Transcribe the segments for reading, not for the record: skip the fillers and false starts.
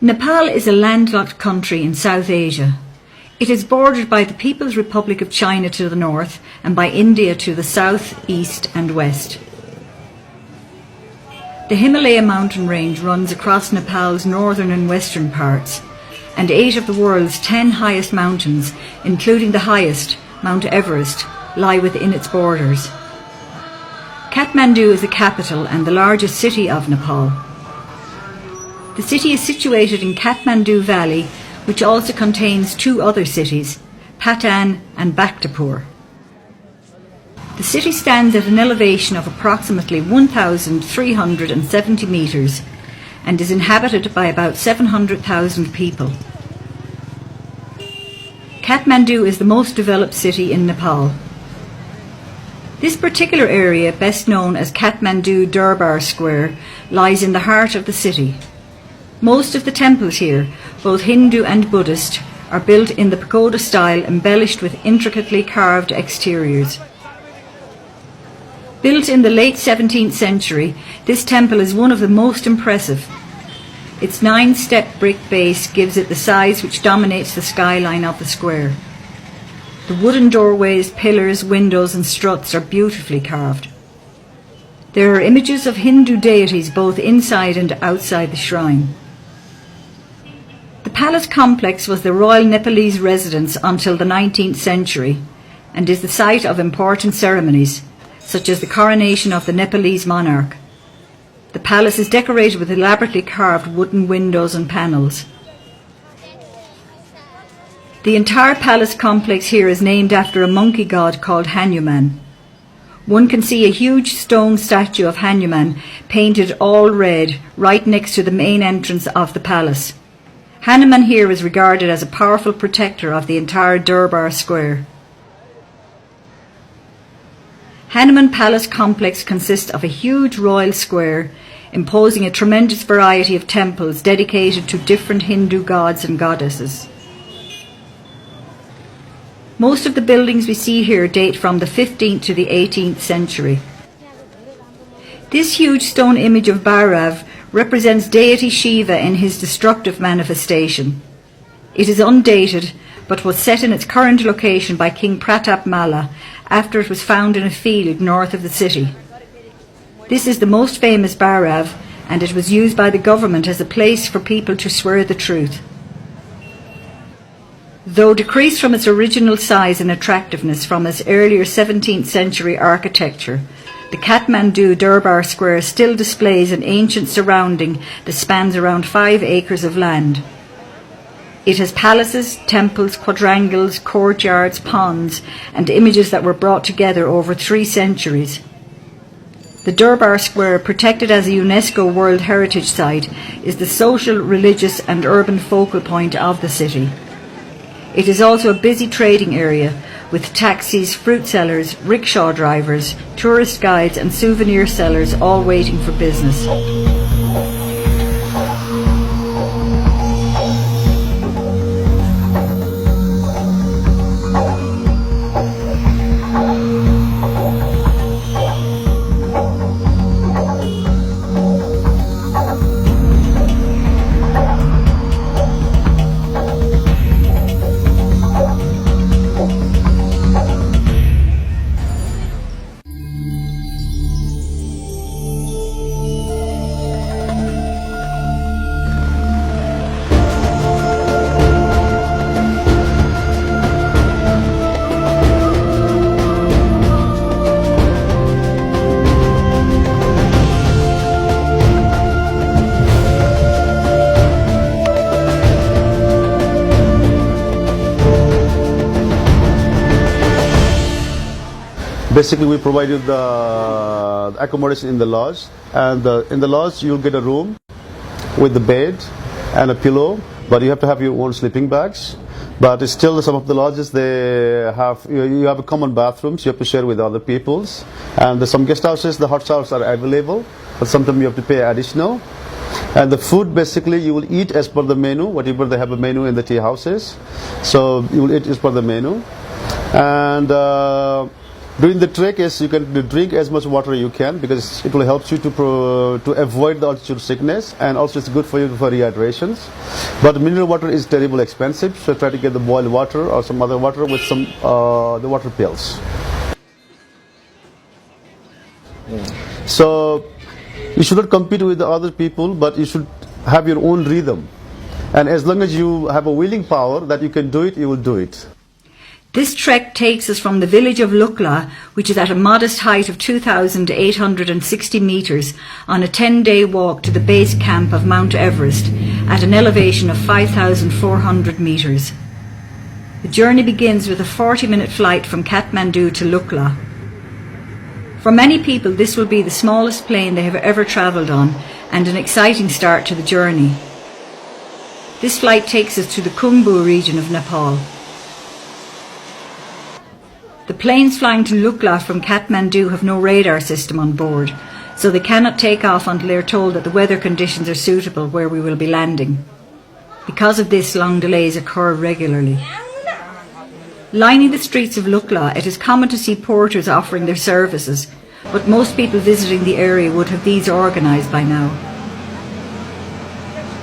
Nepal is a landlocked country in South Asia. It is bordered by the People's Republic of China to the north and by India to the south, east and west. The Himalaya mountain range runs across Nepal's northern and western parts, and 8 of the world's 10 highest mountains, including the highest, Mount Everest, lie within its borders. Kathmandu is the capital and the largest city of Nepal. The city is situated in Kathmandu Valley, which also contains 2 other cities, Patan and Bhaktapur. The city stands at an elevation of approximately 1,370 metres and is inhabited by about 700,000 people. Kathmandu is the most developed city in Nepal. This particular area, best known as Kathmandu Durbar Square, lies in the heart of the city. Most of the temples here, both Hindu and Buddhist, are built in the pagoda style, embellished with intricately carved exteriors. Built in the late 17th century, this temple is one of the most impressive. Its 9-step brick base gives it the size which dominates the skyline of the square. The wooden doorways, pillars, windows and struts are beautifully carved. There are images of Hindu deities both inside and outside the shrine. The palace complex was the royal Nepalese residence until the 19th century and is the site of important ceremonies, such as the coronation of the Nepalese monarch. The palace is decorated with elaborately carved wooden windows and panels. The entire palace complex here is named after a monkey god called Hanuman. One can see a huge stone statue of Hanuman painted all red right next to the main entrance of the palace. Hanuman here is regarded as a powerful protector of the entire Durbar Square. Hanuman Palace complex consists of a huge royal square, imposing a tremendous variety of temples dedicated to different Hindu gods and goddesses. Most of the buildings we see here date from the 15th to the 18th century. This huge stone image of Bhairav represents deity Shiva in his destructive manifestation. It is undated, but was set in its current location by King Pratap Malla after it was found in a field north of the city. This is the most famous Bhairav, and it was used by the government as a place for people to swear the truth. Though decreased from its original size and attractiveness from its earlier 17th century architecture, the Kathmandu Durbar Square still displays an ancient surrounding that spans around 5 acres of land. It has palaces, temples, quadrangles, courtyards, ponds, and images that were brought together over 3 centuries. The Durbar Square, protected as a UNESCO World Heritage Site, is the social, religious and urban focal point of the city. It is also a busy trading area, with taxis, fruit sellers, rickshaw drivers, tourist guides and souvenir sellers all waiting for business. Basically, we provide you the accommodation in the lodge, and in the lodge you'll get a room with the bed and a pillow, but you have to have your own sleeping bags. But still, some of the lodges, they have you have a common bathrooms you have to share with other people's, and some guest houses, the hot showers are available, but sometimes you have to pay additional. And the food, basically, you will eat as per the menu, whatever they have a menu in the tea houses. So you will eat as per the menu, and During the trek, yes, you can drink as much water you can because it will help you to avoid the altitude sickness, and also it's good for you for rehydration. But mineral water is terribly expensive, so try to get the boiled water or some other water with some the water pills. So you should not compete with the other people, but you should have your own rhythm. And as long as you have a willing power that you can do it, you will do it. This trek takes us from the village of Lukla, which is at a modest height of 2,860 metres, on a 10-day walk to the base camp of Mount Everest at an elevation of 5,400 metres. The journey begins with a 40-minute flight from Kathmandu to Lukla. For many people, this will be the smallest plane they have ever travelled on and an exciting start to the journey. This flight takes us to the Khumbu region of Nepal. The planes flying to Lukla from Kathmandu have no radar system on board, so they cannot take off until they are told that the weather conditions are suitable where we will be landing. Because of this, long delays occur regularly. Lining the streets of Lukla, it is common to see porters offering their services, but most people visiting the area would have these organised by now.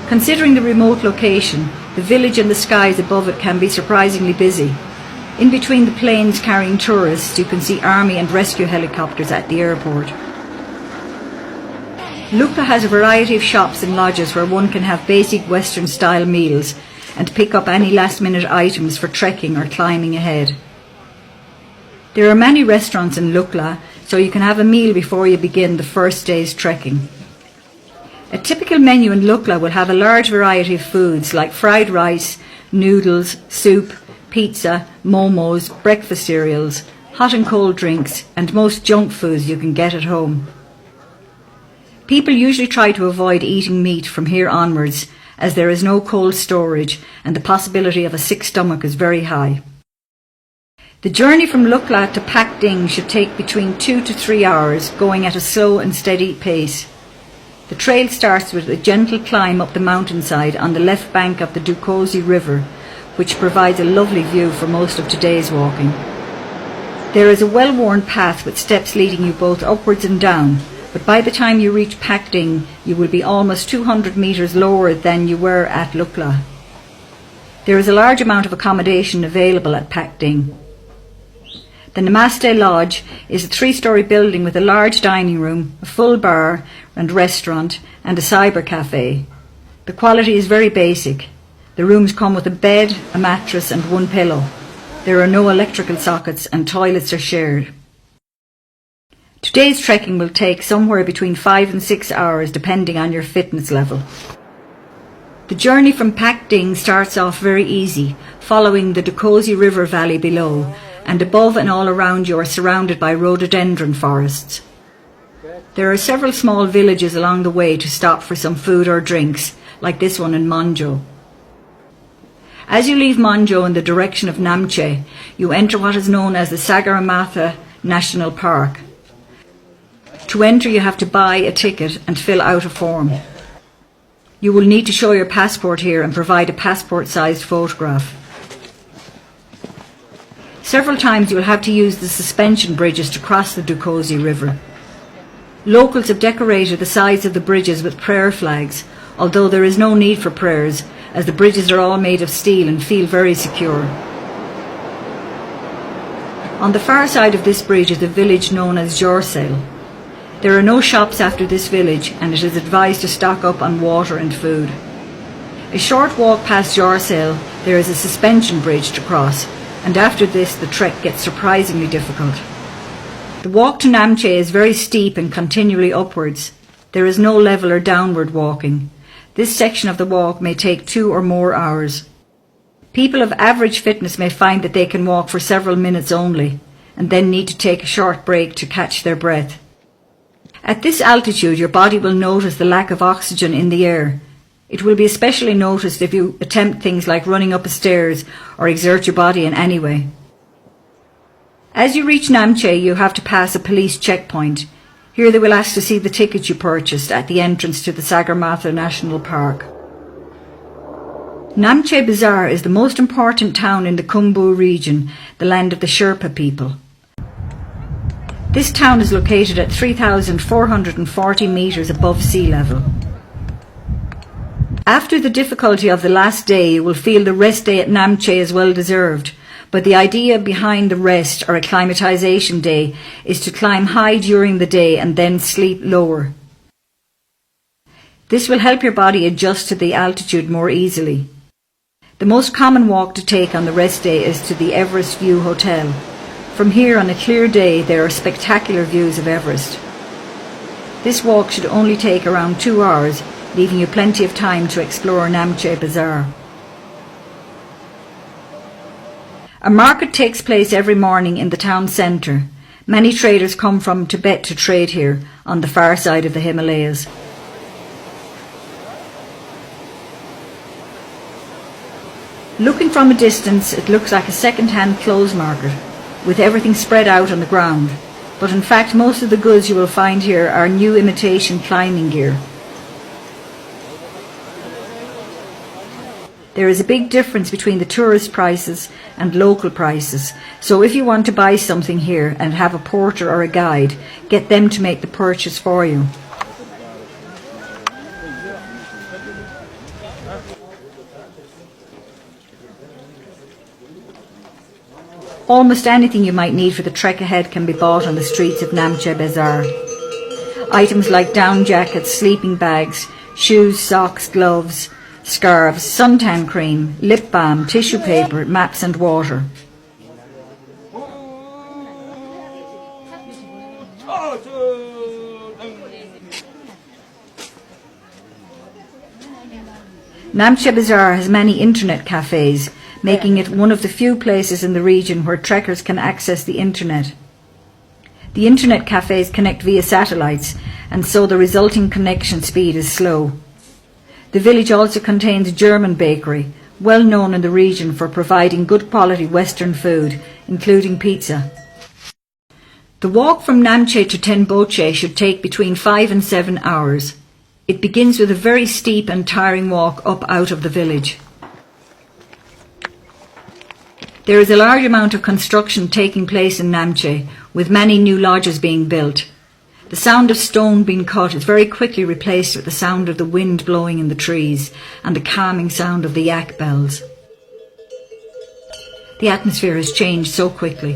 Considering the remote location, the village and the skies above it can be surprisingly busy. In between the planes carrying tourists, you can see army and rescue helicopters at the airport. Lukla has a variety of shops and lodges where one can have basic Western-style meals and pick up any last-minute items for trekking or climbing ahead. There are many restaurants in Lukla, so you can have a meal before you begin the first day's trekking. A typical menu in Lukla will have a large variety of foods like fried rice, noodles, soup, pizza, momos, breakfast cereals, hot and cold drinks, and most junk foods you can get at home. People usually try to avoid eating meat from here onwards, as there is no cold storage and the possibility of a sick stomach is very high. The journey from Lukla to Pakding should take between 2 to 3 hours, going at a slow and steady pace. The trail starts with a gentle climb up the mountainside on the left bank of the Dukosi River, which provides a lovely view for most of today's walking. There is a well-worn path with steps leading you both upwards and down, but by the time you reach Pakding, you will be almost 200 metres lower than you were at Lukla. There is a large amount of accommodation available at Pakding. The Namaste Lodge is a 3-storey building with a large dining room, a full bar and restaurant, and a cyber cafe. The quality is very basic. The rooms come with a bed, a mattress and one pillow. There are no electrical sockets and toilets are shared. Today's trekking will take somewhere between 5 and 6 hours depending on your fitness level. The journey from Pakding starts off very easy, following the Dukosi River valley below, and above and all around you are surrounded by rhododendron forests. There are several small villages along the way to stop for some food or drinks, like this one in Monjo. As you leave Monjo in the direction of Namche, you enter what is known as the Sagarmatha National Park. To enter, you have to buy a ticket and fill out a form. You will need to show your passport here and provide a passport-sized photograph. Several times you will have to use the suspension bridges to cross the Dukosi River. Locals have decorated the sides of the bridges with prayer flags, although there is no need for prayers, as the bridges are all made of steel and feel very secure. On the far side of this bridge is a village known as Jorsale. There are no shops after this village, and it is advised to stock up on water and food. A short walk past Jorsale, there is a suspension bridge to cross, and after this the trek gets surprisingly difficult. The walk to Namche is very steep and continually upwards. There is no level or downward walking. This section of the walk may take 2 or more hours. People of average fitness may find that they can walk for several minutes only, and then need to take a short break to catch their breath. At this altitude, your body will notice the lack of oxygen in the air. It will be especially noticed if you attempt things like running up a stairs or exert your body in any way. As you reach Namche, you have to pass a police checkpoint. Here they will ask to see the ticket you purchased at the entrance to the Sagarmatha National Park. Namche Bazaar is the most important town in the Khumbu region, the land of the Sherpa people. This town is located at 3,440 metres above sea level. After the difficulty of the last day, you will feel the rest day at Namche is well deserved, but the idea behind the rest or acclimatisation day is to climb high during the day and then sleep lower. This will help your body adjust to the altitude more easily. The most common walk to take on the rest day is to the Everest View Hotel. From here on a clear day there are spectacular views of Everest. This walk should only take around 2 hours, leaving you plenty of time to explore Namche Bazaar. A market takes place every morning in the town centre. Many traders come from Tibet to trade here, on the far side of the Himalayas. Looking from a distance, it looks like a second-hand clothes market, with everything spread out on the ground. But in fact, most of the goods you will find here are new imitation climbing gear. There is a big difference between the tourist prices and local prices, so if you want to buy something here and have a porter or a guide, get them to make the purchase for you. Almost anything you might need for the trek ahead can be bought on the streets of Namche Bazaar. Items like down jackets, sleeping bags, shoes, socks, gloves, scarves, suntan cream, lip balm, tissue paper, maps and water. Namche Bazaar has many internet cafes, making it one of the few places in the region where trekkers can access the internet. The internet cafes connect via satellites, and so the resulting connection speed is slow. The village also contains a German bakery, well known in the region for providing good quality Western food, including pizza. The walk from Namche to Tenboche should take between 5 and 7 hours. It begins with a very steep and tiring walk up out of the village. There is a large amount of construction taking place in Namche, with many new lodges being built. The sound of stone being cut is very quickly replaced with the sound of the wind blowing in the trees and the calming sound of the yak bells. The atmosphere has changed so quickly.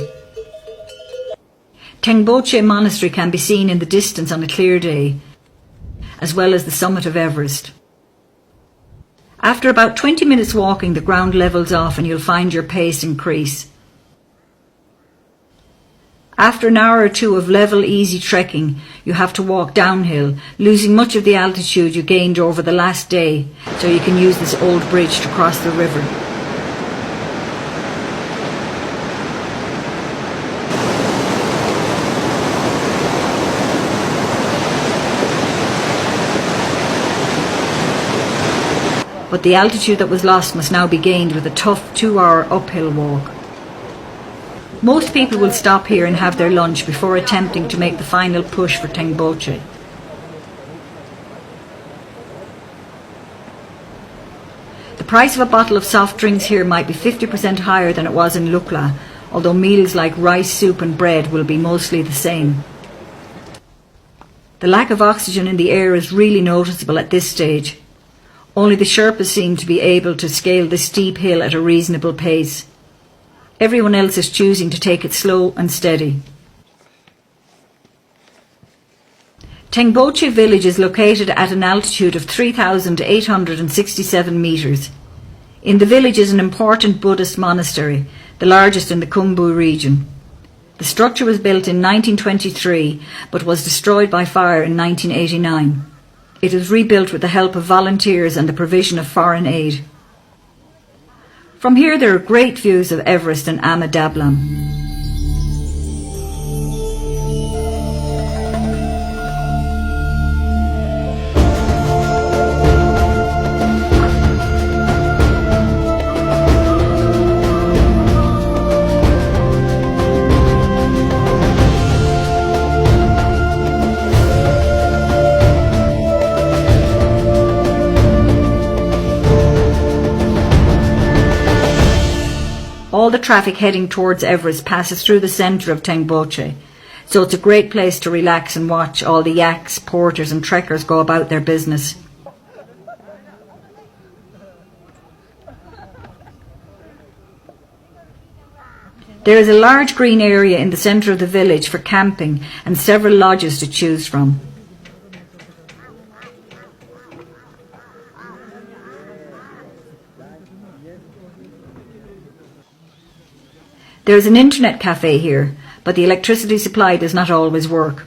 Tenboche Monastery can be seen in the distance on a clear day, as well as the summit of Everest. After about 20 minutes walking, the ground levels off and you'll find your pace increase. After an hour or two of level, easy trekking, you have to walk downhill, losing much of the altitude you gained over the last day, so you can use this old bridge to cross the river. But the altitude that was lost must now be gained with a tough 2-hour uphill walk. Most people will stop here and have their lunch before attempting to make the final push for Tenboche. The price of a bottle of soft drinks here might be 50% higher than it was in Lukla, although meals like rice, soup and bread will be mostly the same. The lack of oxygen in the air is really noticeable at this stage. Only the Sherpas seem to be able to scale this steep hill at a reasonable pace. Everyone else is choosing to take it slow and steady. Tenboche village is located at an altitude of 3,867 metres. In the village is an important Buddhist monastery, the largest in the Khumbu region. The structure was built in 1923 but was destroyed by fire in 1989. It was rebuilt with the help of volunteers and the provision of foreign aid. From here there are great views of Everest and Ama Dablam. All the traffic heading towards Everest passes through the centre of Tenboche. so it's a great place to relax and watch all the yaks, porters and trekkers go about their business. There is a large green area in the centre of the village for camping and several lodges to choose from. There is an internet cafe here, but the electricity supply does not always work.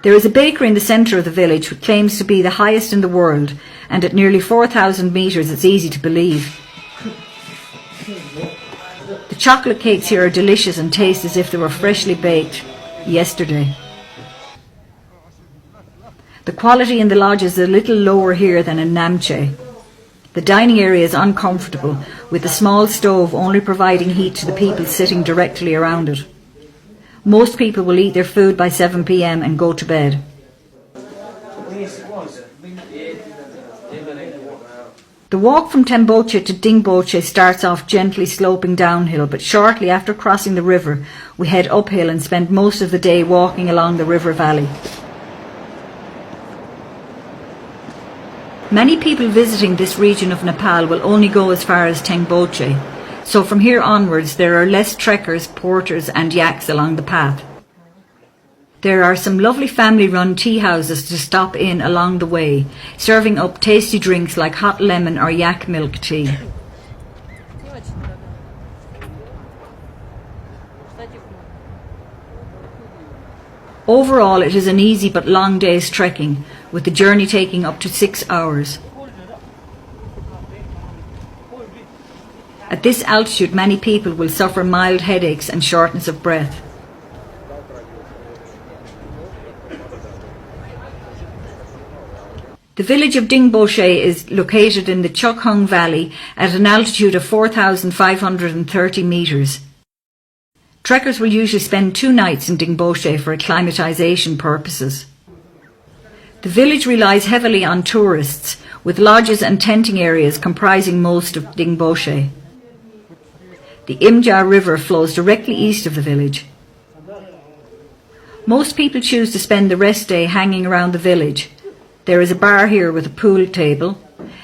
There is a bakery in the centre of the village which claims to be the highest in the world, and at nearly 4,000 metres it's easy to believe. The chocolate cakes here are delicious and taste as if they were freshly baked yesterday. The quality in the lodge is a little lower here than in Namche. The dining area is uncomfortable, with a small stove only providing heat to the people sitting directly around it. Most people will eat their food by 7 p.m. and go to bed. The walk from Temboche to Dingboche starts off gently sloping downhill, but shortly after crossing the river, we head uphill and spend most of the day walking along the river valley. Many people visiting this region of Nepal will only go as far as Tengboche, so from here onwards there are less trekkers, porters and yaks along the path. There are some lovely family-run tea houses to stop in along the way, serving up tasty drinks like hot lemon or yak milk tea. Overall, it is an easy but long day's trekking, with the journey taking up to 6 hours. At this altitude, many people will suffer mild headaches and shortness of breath. The village of Dingboche is located in the Chokhung Valley at an altitude of 4,530 metres. Trekkers will usually spend 2 nights in Dingboche for acclimatisation purposes. The village relies heavily on tourists, with lodges and tenting areas comprising most of Dingboche. The Imja River flows directly east of the village. Most people choose to spend the rest day hanging around the village. There is a bar here with a pool table.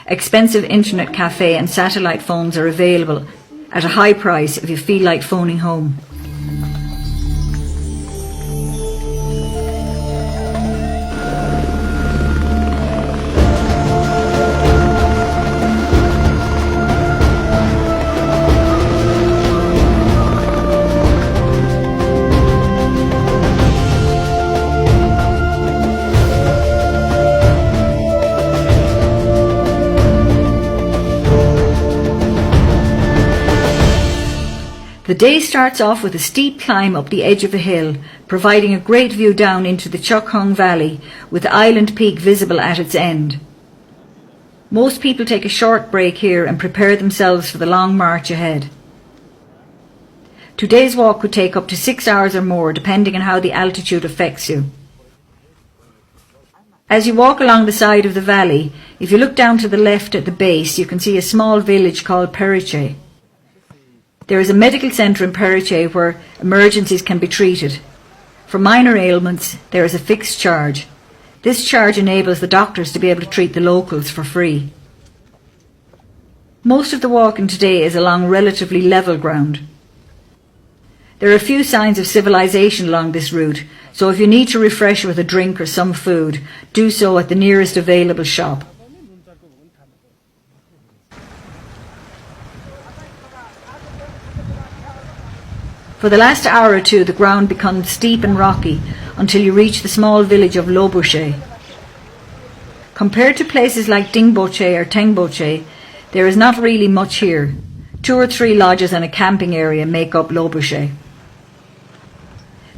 Expensive internet cafe and satellite phones are available at a high price if you feel like phoning home. The day starts off with a steep climb up the edge of a hill, providing a great view down into the Chokhung Valley, with Island Peak visible at its end. Most people take a short break here and prepare themselves for the long march ahead. Today's walk could take up to 6 hours or more, depending on how the altitude affects you. As you walk along the side of the valley, if you look down to the left at the base, you can see a small village called Periche. There is a medical centre in Periche where emergencies can be treated. For minor ailments, there is a fixed charge. This charge enables the doctors to be able to treat the locals for free. Most of the walking today is along relatively level ground. There are a few signs of civilization along this route, so if you need to refresh with a drink or some food, do so at the nearest available shop. For the last hour or two, the ground becomes steep and rocky until you reach the small village of Lobuche. Compared to places like Dingboche or Tengboche, there is not really much here. 2 or 3 lodges and a camping area make up Lobuche.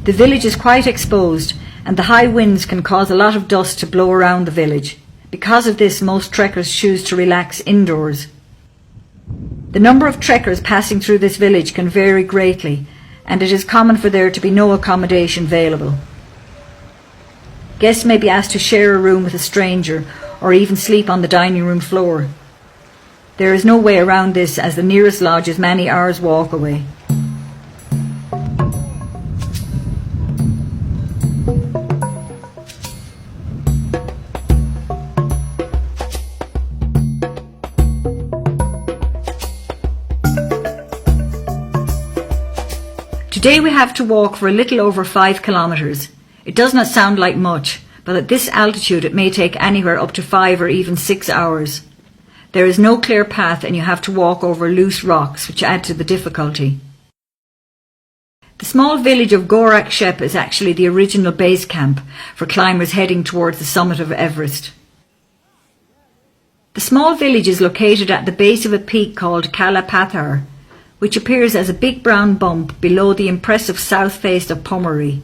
The village is quite exposed, and the high winds can cause a lot of dust to blow around the village. Because of this, most trekkers choose to relax indoors. The number of trekkers passing through this village can vary greatly, and it is common for there to be no accommodation available. Guests may be asked to share a room with a stranger or even sleep on the dining room floor. There is no way around this, as the nearest lodge is many hours' walk away. Today we have to walk for a little over 5 kilometres. It does not sound like much, but at this altitude it may take anywhere up to 5 or even 6 hours. There is no clear path and you have to walk over loose rocks, which add to the difficulty. The small village of Gorak Shep is actually the original base camp for climbers heading towards the summit of Everest. The small village is located at the base of a peak called Kala Pathar, which appears as a big brown bump below the impressive south face of Pommery.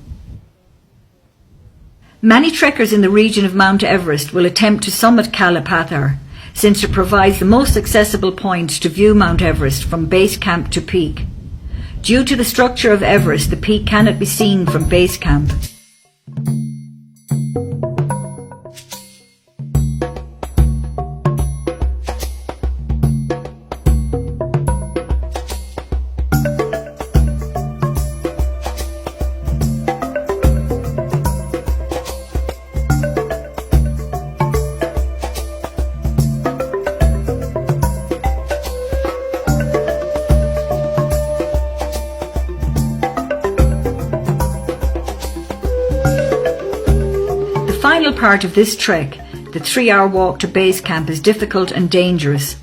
Many trekkers in the region of Mount Everest will attempt to summit Kala Pathar, since it provides the most accessible point to view Mount Everest from base camp to peak. Due to the structure of Everest, the peak cannot be seen from base camp. The final part of this trek, the 3-hour walk to base camp, is difficult and dangerous.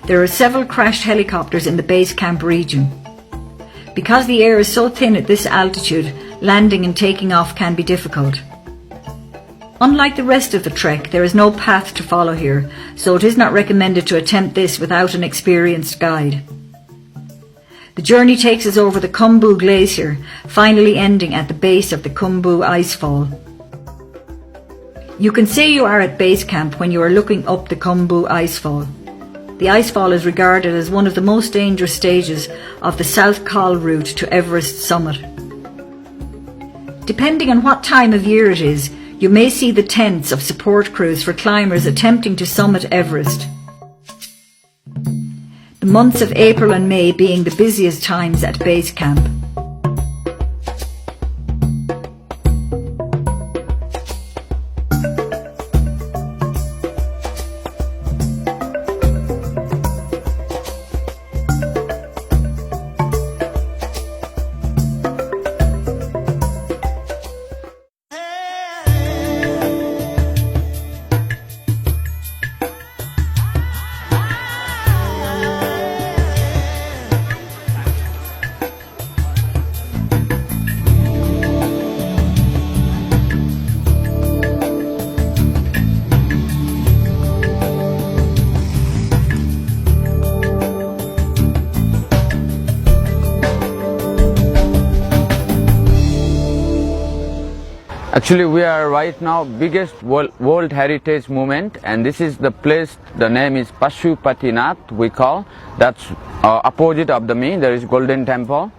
There are several crashed helicopters in the base camp region. Because the air is so thin at this altitude, landing and taking off can be difficult. Unlike the rest of the trek, there is no path to follow here, so it is not recommended to attempt this without an experienced guide. The journey takes us over the Khumbu Glacier, finally ending at the base of the Khumbu Icefall. You can say you are at base camp when you are looking up the Khumbu Icefall. The icefall is regarded as one of the most dangerous stages of the South Col route to Everest summit. Depending on what time of year it is, you may see the tents of support crews for climbers attempting to summit Everest. The months of April and May being the busiest times at base camp. Actually, we are right now biggest World Heritage Movement, and this is the place. The name is Pashupatinath. We call that's opposite of the me. There is Golden Temple,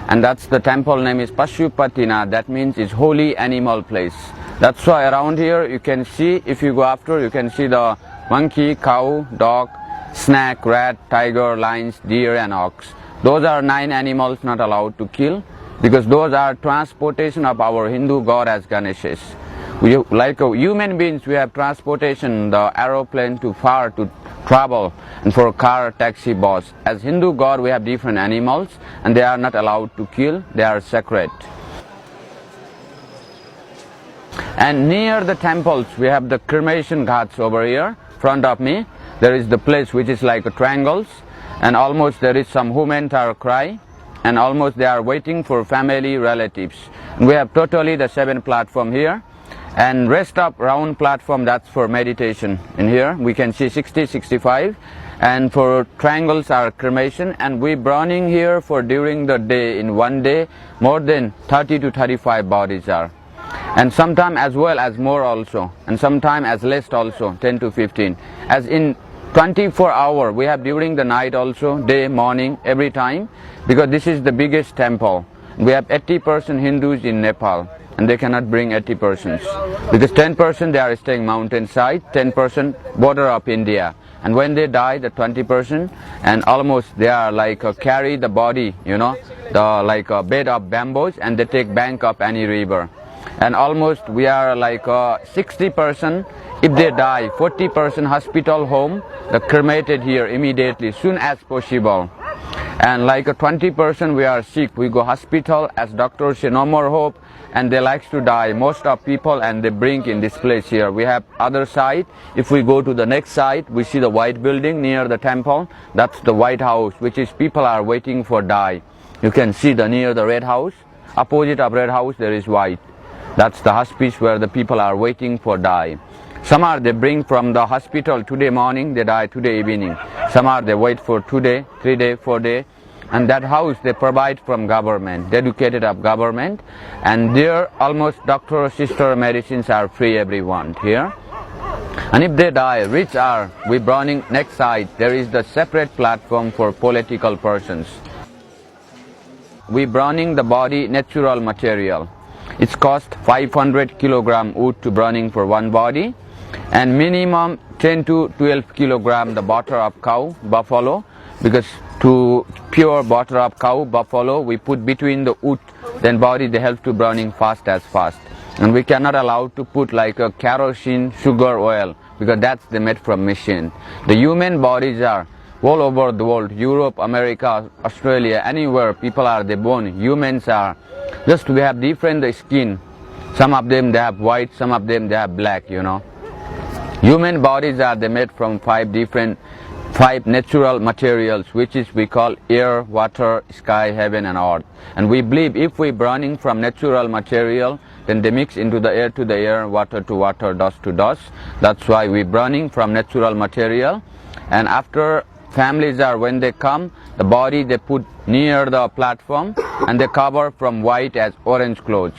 and that's the temple name is Pashupatinath. That means it's holy animal place. That's why around here you can see, if you go after, you can see the monkey, cow, dog, snake, rat, tiger, lions, deer, and ox. Those are 9 animals not allowed to kill, because those are transportation of our Hindu god as Ganeshes. Like human beings, we have transportation, the aeroplane to far to travel, and for car, taxi, bus. As Hindu god, we have different animals, and they are not allowed to kill, they are sacred. And near the temples, we have the cremation ghats over here, front of me. There is the place which is like a triangles, and almost there is some women are cry, and almost they are waiting for family relatives. And we have totally the 7 platform here, and rest of round platform, that's for meditation. In here we can see 60, 65, and for triangles are cremation, and we burning here for during the day. In one day more than 30 to 35 bodies are, and sometime as well as more also, and sometime as less also, 10 to 15. As in 24 hours we have during the night also, day, morning, every time, because this is the biggest temple. We have 80% Hindus in Nepal, and they cannot bring 80 persons, because 10% they are staying mountainside, 10% border of India. and when they die, the 20%, and almost they are like carry the body, you know, the like a bed of bamboos, and they take bank of any river. And almost we are like 60%, if they die, 40% hospital home, the cremated here immediately, soon as possible. And like 20% we are sick, we go hospital, as doctors say no more hope, and they like to die, most of people, and they bring in this place here. We have other side. If we go to the next side, we see the white building near the temple. That's the White House, which is people are waiting for die. You can see the near the red house, opposite of red house there is white. That's the hospice where the people are waiting for die. Some are they bring from the hospital today morning, they die today evening. Some are they wait for 2 day, 3 day, 4 day. And that house they provide from government, dedicated of government. And there almost doctor, sister, medicines are free everyone here. And if they die, rich are, we burning next side, there is the separate platform for political persons. We burning the body natural material. It's cost 500 kilogram wood to burning for one body, and minimum 10 to 12 kilogram the butter of cow, buffalo, because to pure butter of cow, buffalo, we put between the wood, then body they help to burning fast as fast. And we cannot allow to put like a kerosene, sugar, oil, because that's they made from machine. The human bodies are all over the world, Europe, America, Australia, anywhere people are they born, humans are. Just we have different skin. Some of them they have white, some of them they have black, you know. Human bodies are they made from five natural materials, which is we call air, water, sky, heaven and earth. And we believe if we burning from natural material, then they mix into the air to the air, water to water, dust to dust. That's why we burning from natural material. And after families are, when they come, the body they put near the platform and they cover from white as orange clothes.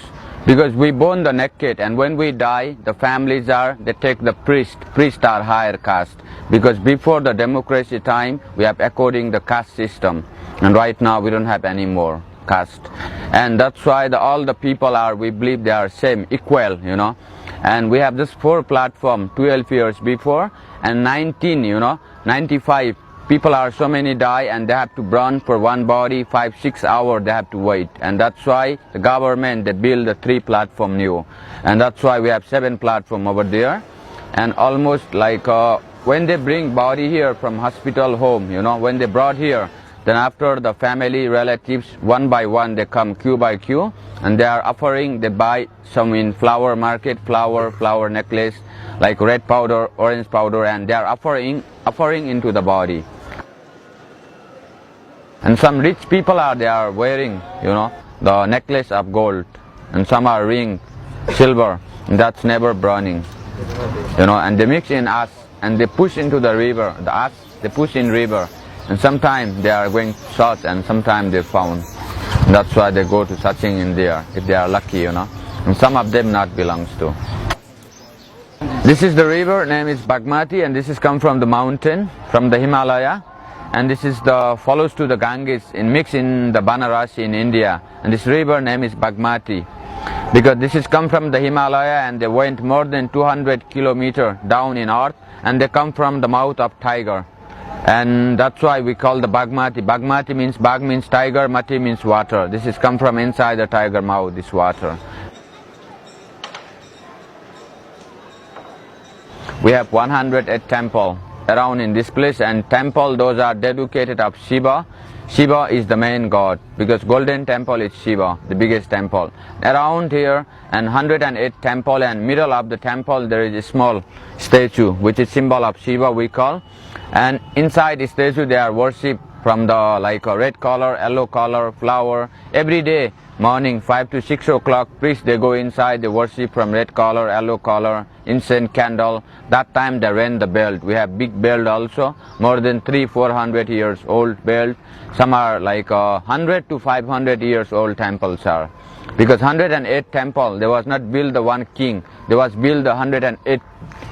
Because we born the naked, and when we die, the families are, they take the priest are higher caste. Because before the democracy time, we have according the caste system. And right now we don't have any more caste. And that's why all the people are, we believe they are same, equal, you know. And we have this 4 platform 12 years before, and 95 people are so many die, and they have to burn for one body 5-6 hours they have to wait. And that's why the government they build the 3 platform new, and that's why we have 7 platform over there. And almost like when they bring body here from hospital home, you know, when they brought here, then after the family relatives one by one they come queue by queue, and they are offering, they buy some in flower market, flower necklace, like red powder, orange powder, and they are offering into the body. And some rich people are, they are wearing, you know, the necklace of gold, and some are ring, silver, and that's never burning, you know. And they mix in ash, and they push into the river, the ash they push in river, and sometimes they are going south, and sometimes they found. And that's why they go to searching in there, if they are lucky, you know. And some of them not belongs to. This is the river, name is Bagmati, and this is come from the mountain, from the Himalaya. And this is the follows to the Ganges in mix in the Banarasi in India. And this river name is Bagmati, because this is come from the Himalaya, and they went more than 200 kilometers down in earth, and they come from the mouth of tiger. And that's why we call the Bagmati. Bagmati means, Bag means tiger, Mati means water. This is come from inside the tiger mouth, this water. We have 108 temple around in this place, and temple those are dedicated of Shiva. Shiva is the main god, because golden temple is Shiva, the biggest temple. Around here, and 108 temple, and middle of the temple there is a small statue, which is symbol of Shiva we call. And inside the statue they are worship from the like a red color, yellow color, flower. Every day morning 5 to 6 o'clock, priests they go inside, they worship from red color, yellow color, incense, candle. That time they ring the bell. We have big bell also, more than 300-400 years old bell. Some are like 100 to 500 years old temples are. Because 108 temple, there was not built the one king, there was built the 108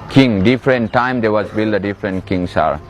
king. Different time there was built the different kings are.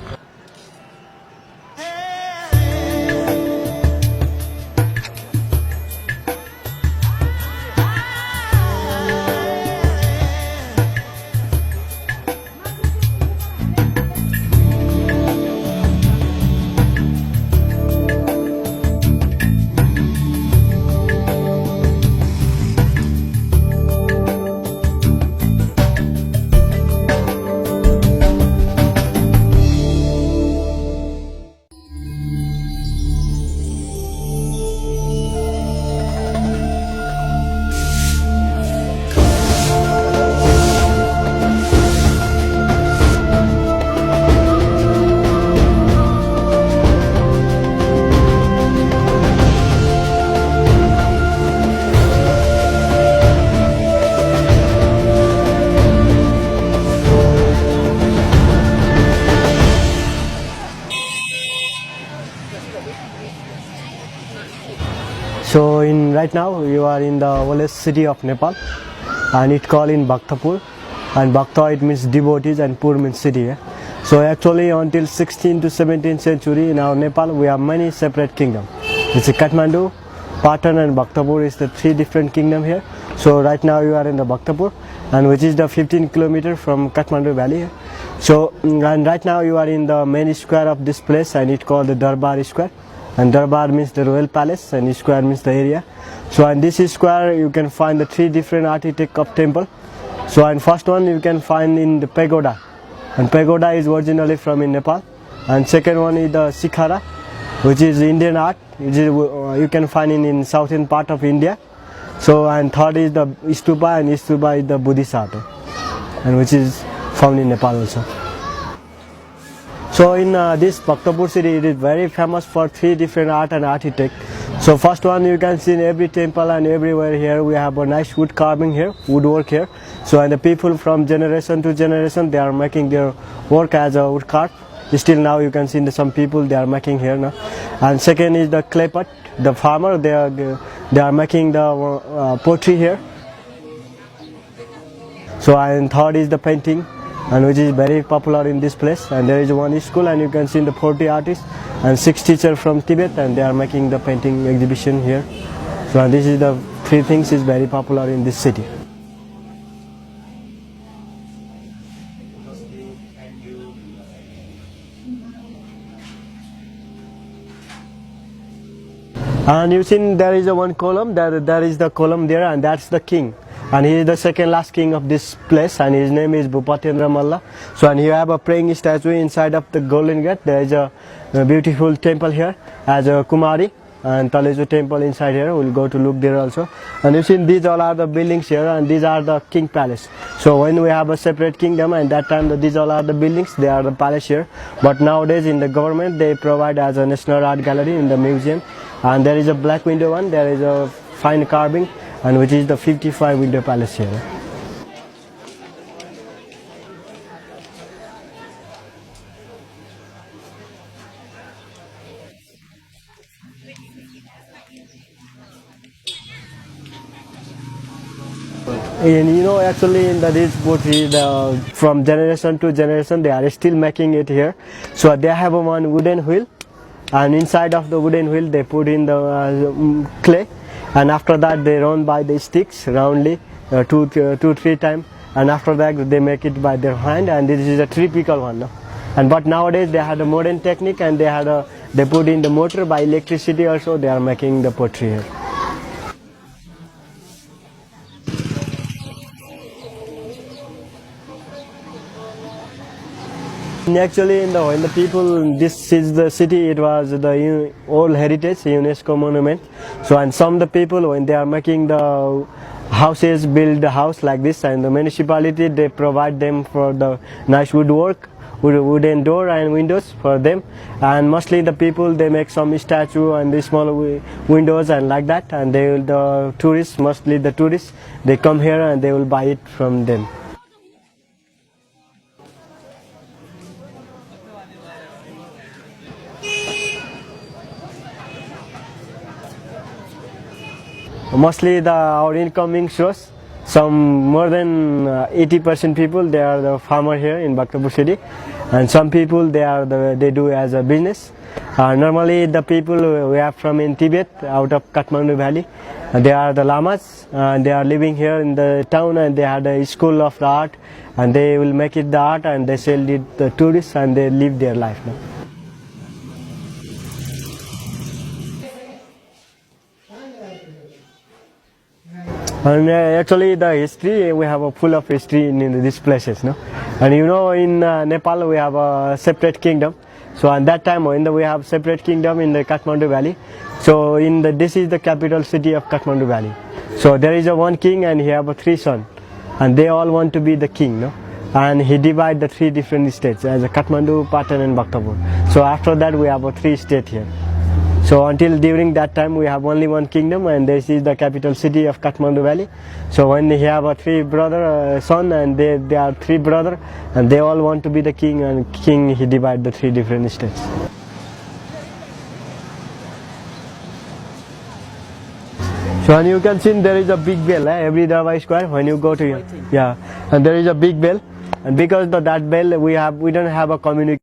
right now you are in the oldest city of Nepal, and it called in Bhaktapur, and Bhakta it means devotees and Pur means city. So actually until 16th to 17th century in our Nepal we have many separate kingdoms. It's a Kathmandu, Patan and Bhaktapur is the three different kingdom here. So right now you are in the Bhaktapur, and which is the 15 kilometer from Kathmandu valley. So and right now you are in the main square of this place, and it called the Darbar Square, and Darbar means the royal palace and square means the area. So in this square you can find the three different architect of temple. So and first one you can find in the pagoda, and pagoda is originally from in Nepal, and second one is the Sikhara, which is Indian art, which is, you can find in southern part of India. So and third is the stupa, and stupa is the Buddhist art, and which is found in Nepal also. So in this Bhaktapur city, it is very famous for three different art and architect. So first one you can see in every temple and everywhere here we have a nice wood carving here, woodwork here. So and the people from generation to generation they are making their work as a wood carve. Still now you can see some people they are making here now. And second is the clay pot, the farmer they are making the pottery here. So and third is the painting, and which is very popular in this place, and there is one school, and you can see the 40 artists and 6 teachers from Tibet, and they are making the painting exhibition here. So and this is the three things is very popular in this city. And you see there is a one column, there is the column there, and that's the king. And he is the second last king of this place, and his name is Bhupatendra Malla. So and you have a praying statue inside of the Golden Gate. There is a beautiful temple here as a Kumari, and Taleju temple inside here. We'll go to look there also. And you see these all are the buildings here, and these are the king palace. So when we have a separate kingdom, and that time these all are the buildings, they are the palace here. But nowadays in the government they provide as a national art gallery in the museum. And there is a black window one, there is a fine carving, and which is the 55 window palace here. And you know actually in this pottery from generation to generation they are still making it here. So they have a one wooden wheel, and inside of the wooden wheel they put in the clay, and after that they run by the sticks roundly 2-3 times, and after that they make it by their hand, and this is a typical one. No? And but nowadays they had a modern technique, and they put in the motor by electricity also. They are making the pottery here. Actually, when the people, this is the city, it was the old heritage UNESCO monument. So, and some of the people, when they are making the houses, build the house like this, and the municipality, they provide them for the nice woodwork, wooden door and windows for them. And mostly the people, they make some statue and the small windows and like that. And they will, the tourists, mostly the tourists, they come here and they will buy it from them. Mostly our incoming shows, some more than 80% people they are the farmer here in Bhaktapur city, and some people they do as a business. Normally the people we are from in Tibet, out of Kathmandu valley, they are the lamas, and they are living here in the town, and they had a school of the art, and they will make it the art, and they sell it to the tourists, and they live their life now. And actually the history, we have a full of history in these places, no? And you know in Nepal we have a separate kingdom. So at that time when we have separate kingdom in the Kathmandu valley, so this is the capital city of Kathmandu valley. So there is a one king, and he have 3 sons, and they all want to be the king, no? And he divide the 3 different states as a Kathmandu, Patan and Bhaktapur. So after that we have a 3 states here. So until during that time we have only one kingdom, and this is the capital city of Kathmandu valley. So when he have a 3 son, and they are 3 brothers, and they all want to be the king, and king he divide the 3 different states. So and you can see there is a big bell every Darbar Square when you go to and there is a big bell, and because of that bell we don't have a communication.